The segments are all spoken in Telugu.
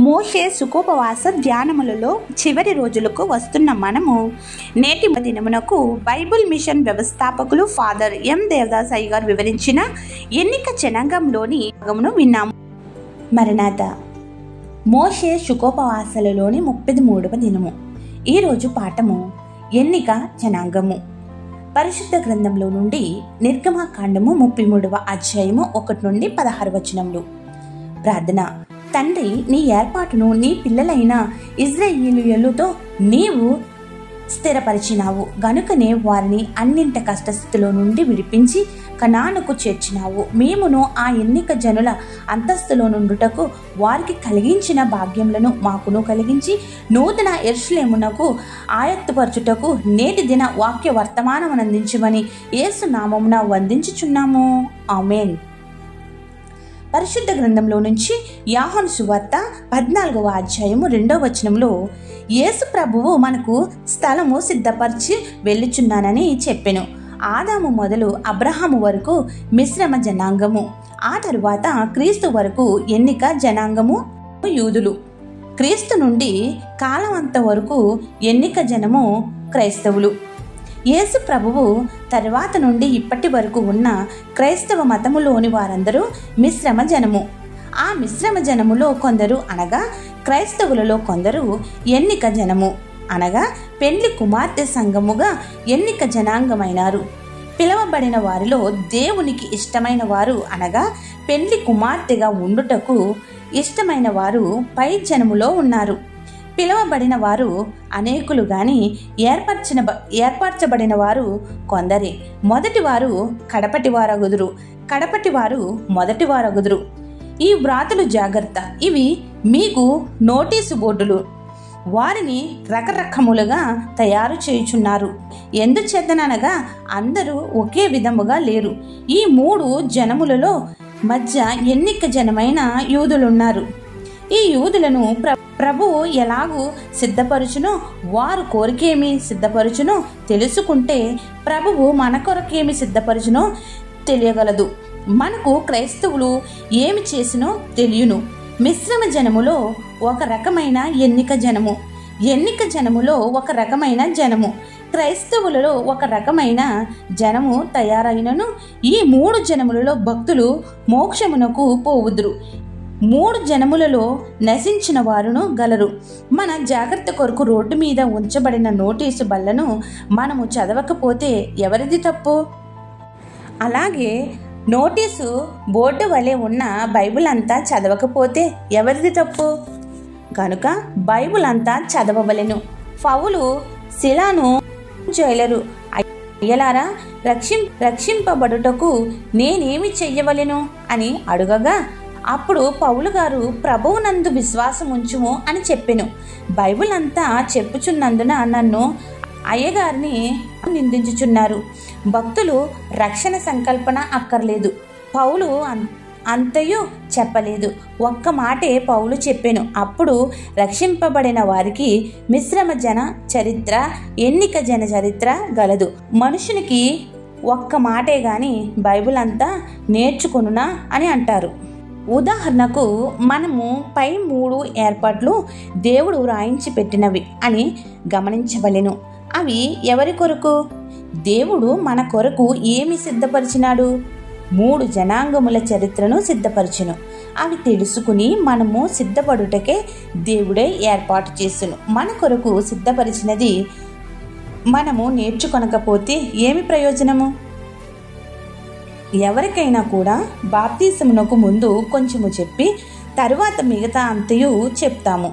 మోషే సుఖోపవాస ధ్యానములలో చివరి రోజులకు వస్తున్న మనము నేటి దినమునకు బైబిల్ మిషన్ వ్యవస్థాపకులు ఫాదర్ ఎం దేవదాస్ అయ్య గారు వివరించిన ఎన్నిక జనాంగంలోని భాగమును విన్నాము. మరణాత మోషే సుఖోపవాసలలోని 33వ దినము. ఈరోజు పాఠము ఎన్నిక జనాంగము. పరిశుద్ధ గ్రంథంలో నుండి నిర్గమకాండము 33వ అధ్యాయము 1 నుండి 16 వచనములు. ప్రార్థన. తండ్రి, నీ ఏర్పాటును నీ పిల్లలైన ఇశ్రాయేలీయులతో నీవు స్థిరపరిచినావు గనుకనే వారిని అన్నింటి కష్టస్థితిలో నుండి విడిపించి కనానుకు చేర్చినావు. మేమును ఆ ఎన్నిక జనుల అంతస్తులో నుండుటకు వారికి కలిగించిన భాగ్యములను మాకును కలిగించి నూతన యెరూషలేమునకు ఆయత్తపరచుటకు నేటి దిన వాక్య వర్తమానమునందించమని యేసు నామమున వందించుచున్నాము. ఆమేన్. పరిశుద్ధ గ్రంథంలో నుంచి యోహాను సువార్త 14వ అధ్యాయము 2వ వచనంలో యేసు ప్రభువు మనకు స్థలము సిద్ధపరిచి వెళ్ళుచున్నానని చెప్పెను. ఆదాము మొదలు అబ్రహాము వరకు మిశ్రమ జనాంగము, ఆ తరువాత క్రీస్తు వరకు ఎన్నిక జనాంగము యూదులు, క్రీస్తు నుండి కాలమంత వరకు ఎన్నిక జనము క్రైస్తవులు. యేసు ప్రభువు తర్వాత నుండి ఇప్పటి వరకు ఉన్న క్రైస్తవ మతములోని వారందరూ మిశ్రమ జనము. ఆ మిశ్రమ జనములో కొందరు అనగా క్రైస్తవులలో కొందరు ఎన్నిక జనము అనగా పెండ్లి కుమార్తె సంఘముగా ఎన్నిక జనాంగమైనారు. పిలవబడిన వారిలో దేవునికి ఇష్టమైన వారు అనగా పెండ్లి కుమార్తెగా ఉండుటకు ఇష్టమైన వారు పై జనములో ఉన్నారు. పిలవబడిన వారు అనేకులు గాని ఏర్పరచబడిన వారు కొందరే. మొదటి వారు కడపటి వారగుదురు, కడపటి వారు మొదటి వారగుదురు. ఈ వ్రాతలు జాగ్రత్త, ఇవి మీకు నోటీసు బోర్డులు. వారిని రకరకములుగా తయారు చేయుచున్నారు. ఎందుచేతనగా అందరూ ఒకే విధముగా లేరు. ఈ 3 జనములలో మధ్య ఎన్నిక జనమైన యూదులున్నారు. ఈ యూదులను ప్రభువు ఎలాగూ సిద్ధపరచునో, వారు కోరికేమి సిద్ధపరచునో తెలుసుకుంటే ప్రభువు మన కొరకేమి సిద్ధపరచునో తెలియగలదు. మనకు క్రైస్తవులు ఏమి చేసినో తెలియను. మిశ్రమ జనములో ఒక రకమైన ఎన్నిక జనము, ఎన్నిక జనములో ఒక రకమైన జనము, క్రైస్తవులలో ఒక రకమైన జనము తయారైనను ఈ 3 జనములలో భక్తులు మోక్షమునకు పోవుదురు. 3 జనములలో నశించిన వారును గలరు. మన జాగ్రత్త కొరకు రోడ్డు మీద ఉంచబడిన నోటీసు బళ్లను మనము చదవకపోతే ఎవరిది తప్పు? అలాగే నోటీసు బోర్డు వలె ఉన్న బైబిల్ అంతా చదవకపోతే ఎవరిది తప్పు? కనుక బైబిల్ అంతా చదవవలెను. పౌలు శిలను జైలరు, అయ్యలారా, రక్షింపబడుటకు నేనేమి చెయ్యవలెను అని అడుగగా అప్పుడు పౌలు గారు ప్రభువునందు విశ్వాసం ఉంచుము అని చెప్పెను. బైబిల్ అంతా చెప్పుచున్నందున నన్ను అయ్యగారిని నిందించుచున్నారు. భక్తులు రక్షణ సంకల్పన అక్కర్లేదు. పౌలు అంతయు చెప్పలేదు, ఒక్క మాటే పౌలు చెప్పెను. అప్పుడు రక్షింపబడిన వారికి మిశ్రమ జన చరిత్ర, ఎన్నిక జన చరిత్ర గలదు. మనుషునికి ఒక్క మాటే గాని బైబిల్ అంతా నేర్చుకొనునా అని అంటారు. ఉదాహరణకు మనము పై 3 ఏర్పాట్లు దేవుడు రాయించి పెట్టినవి అని గమనించవలెను. అవి ఎవరి కొరకు? దేవుడు మన కొరకు ఏమి సిద్ధపరిచినాడు? 3 జనాంగముల చరిత్రను సిద్ధపరచును. అవి తెలుసుకుని మనము సిద్ధపడుటకే దేవుడే ఏర్పాటు చేసును. మన కొరకు సిద్ధపరిచినది మనము నేర్చుకొనకపోతే ఏమి ప్రయోజనము? ఎవరికైనా కూడా బాప్తిసమునకు ముందు కొంచెము చెప్పి తరువాత మిగతా అంతయు చెప్తాము.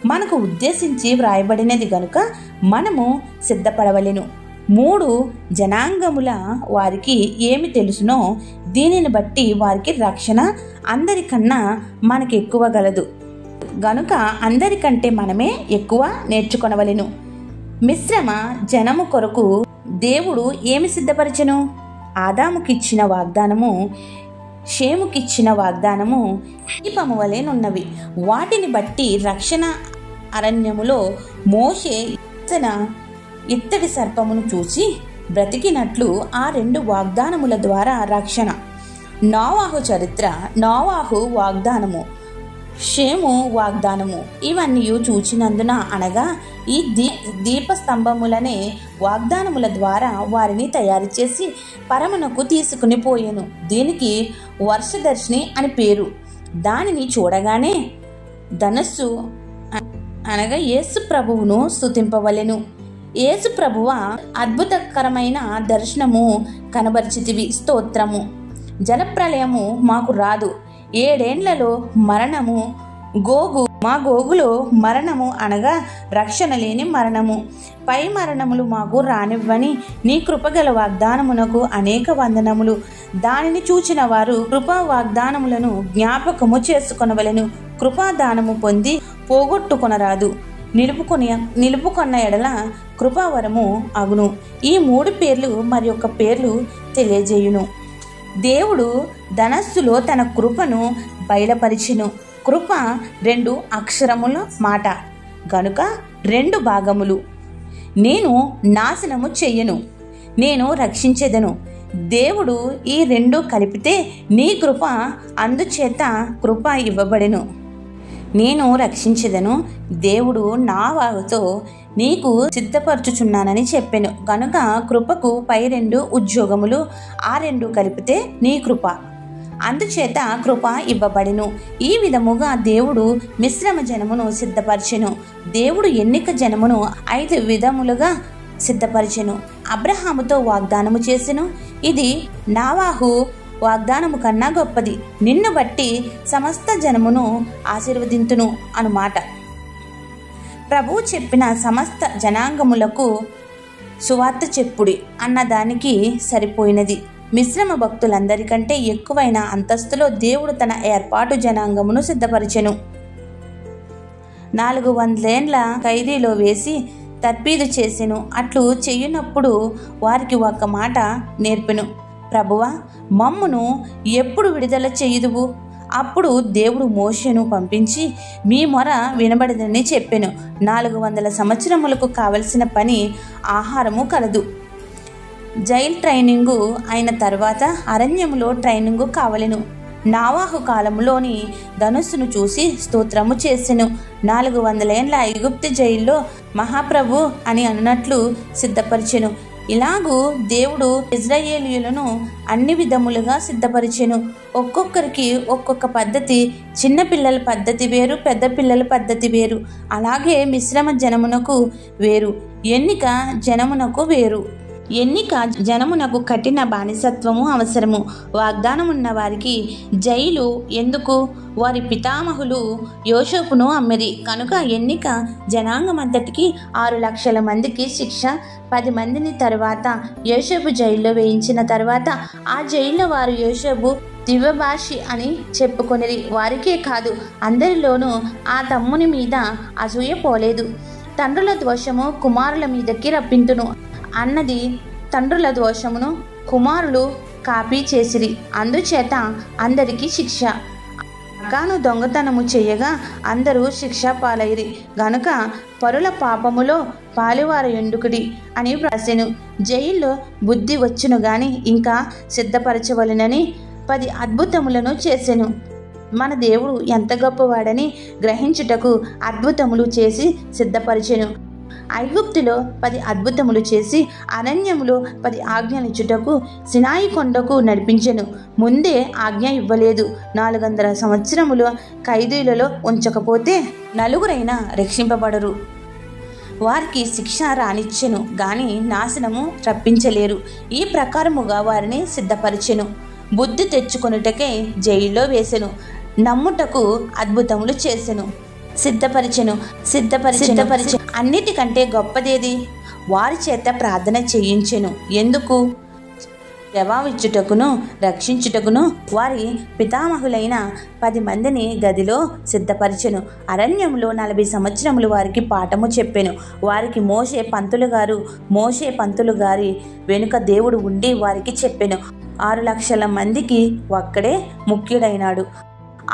మనకు ఉద్దేశించి వ్రాయబడినది గనుక మనము సిద్ధపడవలెను. 3 జనాంగముల వారికి ఏమి తెలుసునో దీనిని బట్టి వారికి రక్షణ అందరికన్నా మనకి ఎక్కువ గలదు గనుక అందరికంటే మనమే ఎక్కువ నేర్చుకొనవలెను. మిశ్రమ జనము కొరకు దేవుడు ఏమి సిద్ధపరచెను? ఆదాముకిచ్చిన వాగ్దానము, షేముకిచ్చిన వాగ్దానము దీపము వలెనున్నవి. వాటిని బట్టి రక్షణ అరణ్యములో మోషే ఇత్తడి సర్పమును చూసి బ్రతికినట్లు ఆ 2 వాగ్దానముల ద్వారా రక్షణ. నోవాహు చరిత్ర, నోవాహు వాగ్దానము, షేము వాగ్దానము ఇవన్నీ చూచినందున అనగా ఈ దీపస్తంభములనే వాగ్దానముల ద్వారా వారిని తయారు చేసి పరమునకు తీసుకుని పోయెను. దీనికి వర్షదర్శిని అని పేరు. దానిని చూడగానే ధనస్సు అనగా యేసు ప్రభువును స్తుతింపవలెను. యేసు ప్రభువ, అద్భుతకరమైన దర్శనము కనబర్చితివి, స్తోత్రము. జలప్రలయము మాకు రాదు. 7 ఏండ్లలో మరణము మా గోగులో మరణము అనగా రక్షణ లేని మరణము, పై మరణములు మాకు రానివ్వని నీ కృపగల వాగ్దానమునకు అనేక వందనములు. దానిని చూచిన వారు కృపా వాగ్దానములను జ్ఞాపకము చేసుకొనవలెను. కృపాదానము పొంది పోగొట్టుకొనరాదు. నిలుపుకొన్న ఎడల కృపావరము అగును. ఈ 3 పేర్లు మరి ఒక పేర్లు తెలియజేయును. దేవుడు ధనస్సులో తన కృపను బయలుపరిచెను. కృప 2 అక్షరముల మాట గనుక 2 భాగములు. నేను నాశనము చెయ్యను, నేను రక్షించెదను. దేవుడు ఈ 2 కలిపితే నీ కృప, అందుచేత కృప ఇవ్వబడెను. నేను రక్షించెదను, దేవుడు నా వాగుతో నీకు సిద్ధపరచుచున్నానని చెప్పెను. గనుక కృపకు పై 2 ఉద్యోగములు, ఆ 2 కలిపితే నీ కృప, అందుచేత కృప ఇవ్వబడెను. ఈ విధముగా దేవుడు మిశ్రమ జనమును సిద్ధపరిచెను. దేవుడు ఎన్నిక జనమును 5 విధములుగా సిద్ధపరిచెను. అబ్రహాముతో వాగ్దానము చేసెను. ఇది నావాహు వాగ్దానము కన్నా గొప్పది. నిన్ను బట్టి సమస్త జనమును ఆశీర్వదింతును అనుమాట. ప్రభువు చెప్పిన సమస్త జనాంగములకు సువార్త చెప్పుడి అన్నదానికి సరిపోయినది. మిశ్రమ భక్తులందరికంటే ఎక్కువైన అంతస్తులో దేవుడు తన ఏర్పాటు జనాంగమును సిద్ధపరిచెను. 400 ఏండ్ల ఖైదీలో వేసి తర్పీదు చేసెను. అట్లు చెయ్యునప్పుడు వారికి ఒక మాట నేర్పెను. ప్రభువా, మమ్మును ఎప్పుడు విడుదల చేయుదువు? అప్పుడు దేవుడు మోషేను పంపించి మీ మొర వినబడదని చెప్పెను. 400 సంవత్సరములకు కావలసిన పని ఆహారము కలదు. జైల్ ట్రైనింగు అయిన తర్వాత అరణ్యములో ట్రైనింగు కావలెను. నావాహు కాలంలోని ధనుస్సును చూసి స్తోత్రము చేసెను. 400 ఏండ్ల ఐగుప్తు జైల్లో మహాప్రభు అని అన్నట్లు సిద్ధపరిచెను. ఇలాగూ దేవుడు ఇజ్రాయేలీయులను అన్ని విధములుగా సిద్ధపరిచెను. ఒక్కొక్కరికి ఒక్కొక్క పద్ధతి. చిన్న పిల్లల పద్ధతి వేరు, పెద్ద పిల్లల పద్ధతి వేరు. అలాగే మిశ్రమ జనమునకు వేరు, ఎన్నిక జనమునకు వేరు. ఎన్నిక జనమునకు కఠిన బానిసత్వము అవసరము. వాగ్దానమున్న వారికి జైలు ఎందుకు? వారి పితామహులు యోసేపును అమ్మిరి కనుక ఎన్నిక జనాంగమంతటికి 6 లక్షల మందికి శిక్ష. 10 మందిని తర్వాత యోసేపు జైల్లో వేయించిన తర్వాత ఆ జైల్లో వారు యోసేపు దివ్యభాషి అని చెప్పుకొనిరి. వారికే కాదు, అందరిలోనూ ఆ తమ్ముని మీద అసూయ పోలేదు. తండ్రుల దోషము కుమారుల మీదకి రప్పింతును అన్నది తండ్రుల దోషమును కుమారులు కాపీ చేసిరి. అందుచేత అందరికీ శిక్ష. అకాను దొంగతనము చేయగా అందరూ శిక్ష పాలైరి గనుక పరుల పాపములో పాలువారు ఎందుకుడి అని వ్రాసెను. జైల్లో బుద్ధి వచ్చును గాని ఇంకా సిద్ధపరచవలెనని 10 అద్భుతములను చేసెను. మన దేవుడు ఎంత గొప్పవాడని గ్రహించుటకు అద్భుతములు చేసి సిద్ధపరిచెను. ఐగుప్తులో 10 అద్భుతములు చేసి అరణ్యములో 10 ఆజ్ఞలిచ్చుటకు సినాయి కొండకు నడిపించెను. ముందే ఆజ్ఞ ఇవ్వలేదు. 400 సంవత్సరములు ఖైదీలలో ఉంచకపోతే 4 రక్షింపబడరు. వారికి శిక్ష రానిచ్చెను గాని నాశనము రప్పించలేరు. ఈ ప్రకారముగా వారిని సిద్ధపరిచెను. బుద్ధి తెచ్చుకొనుటకే జైల్లో వేసెను. నమ్ముటకు అద్భుతములు చేసెను. సిద్ధపరిచెను. అన్నిటికంటే గొప్పదేది? వారి చేత ప్రార్థన చేయించెను. ఎందుకు? జవాబిచ్చుటకును రక్షించుటకును వారి పితామహులైన 10 మందిని గదిలో సిద్ధపరిచెను. అరణ్యంలో 40 సంవత్సరములు వారికి పాఠము చెప్పెను. వారికి మోషే పంతులు గారి వెనుక దేవుడు ఉండి వారికి చెప్పెను. 6 లక్షల మందికి ఒక్కడే ముఖ్యుడైనాడు.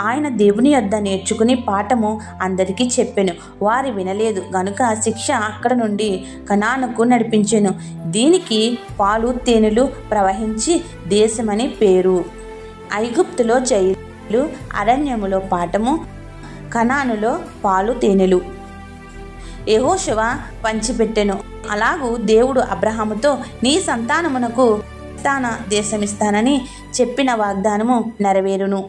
ఆయన దేవుని యొద్ద నేర్చుకుని పాఠము అందరికీ చెప్పెను. వారు వినలేదు గనుక శిక్ష అక్కడ నుండి కనానుకు నడిపించెను. దీనికి పాలు తేనెలు ప్రవహించి దేశమని పేరు. ఐగుప్తులో జైలు, అరణ్యములో పాఠము, కనానులో పాలు తేనెలు. యెహోషువ పంచిపెట్టెను. అలాగూ దేవుడు అబ్రహాముతో నీ సంతానమునకు దేశమిస్తానని చెప్పిన వాగ్దానము నెరవేరును.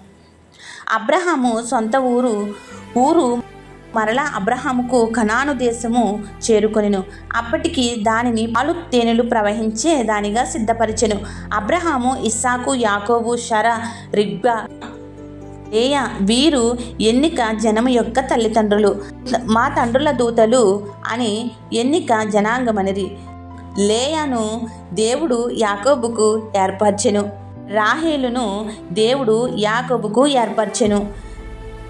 అబ్రహాము సొంత ఊరు మరలా అబ్రహాముకు కనాను దేశము చేరుకొనెను. అప్పటికి దానిని పాలు తేనెలు ప్రవహించే దానిగా సిద్ధపరిచెను. అబ్రహాము, ఇస్సాకు, యాకోబు, షరా, రిబ్కా, లేయా వీరు ఎన్నిక జనము యొక్క తల్లిదండ్రులు. మా తండ్రుల దూతలు అని ఎన్నిక జనాంగమనిరి. లేయాను దేవుడు యాకోబుకు ఏర్పరచెను. రాహేలును దేవుడు యాకోబుకు ఏర్పరచెను.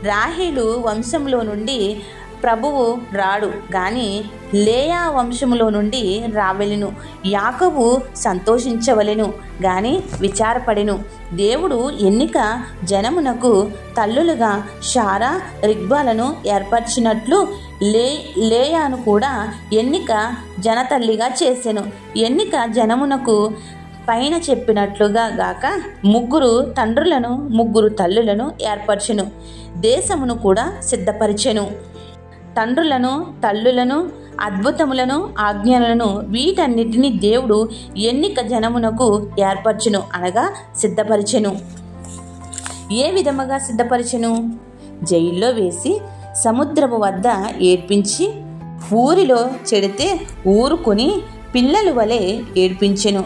రాహేలు వంశంలో నుండి ప్రభువు రాడు గాని లేయా వంశములో నుండి రావెలను. యాకోబు సంతోషించవలెను గాని విచారపడెను. దేవుడు ఎన్నిక జనమునకు తల్లులుగా షారా, రిగ్బాలను ఏర్పరిచినట్లు లేయాను కూడా ఎన్నిక జనతల్లిగా చేసెను. ఎన్నిక జనమునకు పైన చెప్పినట్లుగా గాక ముగ్గురు తండ్రులను ముగ్గురు తల్లులను ఏర్పరచెను. దేశమును కూడా సిద్ధపరిచెను. తండ్రులను తల్లులను అద్భుతములను ఆజ్ఞలను వీటన్నిటిని దేవుడు ఎన్నిక జనమునకు ఏర్పరచెను అనగా సిద్ధపరిచెను. ఏ విధముగా సిద్ధపరిచెను? జైల్లో వేసి సముద్రపు వద్ద ఏడ్పించి ఊరిలో చెడితే ఊరుకొని పిల్లల వలె ఏడ్పించెను.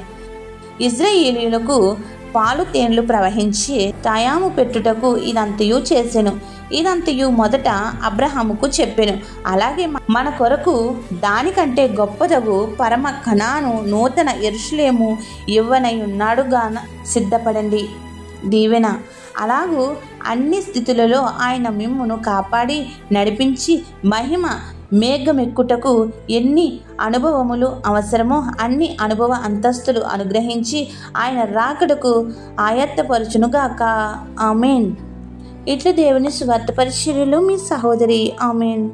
ఇశ్రాయేలీయులకు పాలు తేనెలు ప్రవహించి తయాము పెట్టుటకు ఇదంతయు చేసెను. ఇదంతయు మొదట అబ్రహాముకు చెప్పెను. అలాగే మన కొరకు దానికంటే గొప్పదగు పరమ కనాను నూతన యెరూషలేము ఇవ్వనై ఉన్నాడుగాన సిద్ధపడండి. దీవెన. అలాగూ అన్ని స్థితులలో ఆయన మిమ్మును కాపాడి నడిపించి మహిమ మేఘమెక్కుటకు ఎన్ని అనుభవములు అవసరమో అన్ని అనుభవ అంతస్తులు అనుగ్రహించి ఆయన రాకడకు ఆయత్తపరచునుగాక. ఆమేన్. ఇట్లు దేవుని సువార్త పరిచర్యలో మీ సహోదరి. ఆమేన్.